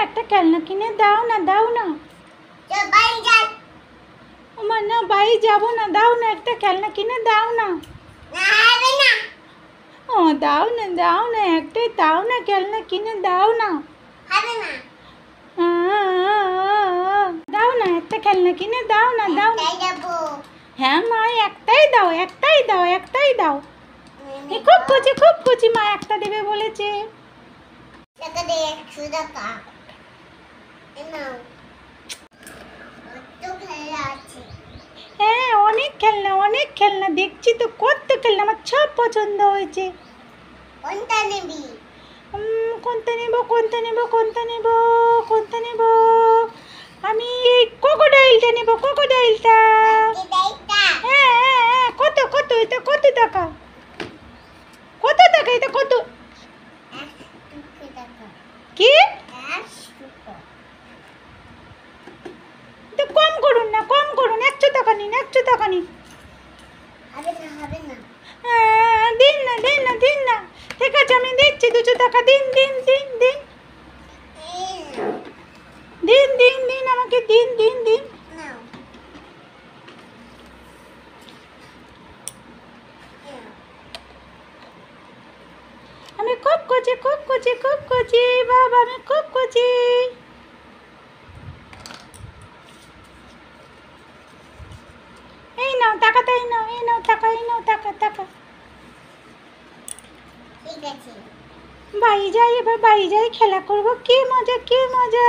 একটা খেলনা কিনে দাও না, দাও না। আমার না বাড়ি যাবো না, দাও না একটা খেলনা কিনে দাও না। ও দাও না, দাও না, একটাই দাও না, খেলনা কিনে দাও না। দাও না একটা খেলনা কিনে দাও না, দাও না। হ্যাঁ মা, একটাই দাও, একটাই দাও, একটাই দাও। খুব খুশি মা একটা দেবে বলেছে। হ্যাঁ অনেক খেলনা দেখছি তো, কত খেলনা, আমার সব পছন্দ হয়েছে। কোনটা নিবি? কোনটা নেব, কোনটা নেব, কোনটা নেব, কোনটা নেব? আমি এই ক্রোকোডাইলটা নেব, ক্রোকোডাইলটা। হ্যাঁ হ্যাঁ হ্যাঁ, কত কত এটা, কত টাকা? কত টাকা এটা, কত? কি? তো কম করুন না, কম করুন, 100 টাকা নিন, 100 টাকা নিন। দিন না, দিন না, দিন না। ঠিক আছে আমি দিচ্ছি, 200 টাকা দিন, দিন দিন দিন দিন দিন দিন, আমাকে দিন দিন দিন। আমি খুব খুশি, খুব খুশি, খুব খুশি বাবা, আমি খুব খুশি। এই নাও টাকাটা, এই নাও, এই নাও টাকা, এই নাও টাকা, টাকা। ঠিক আছে, বাড়ি যাই, এবার বাড়ি যাই খেলা করবো। কি মজা, কি মজা।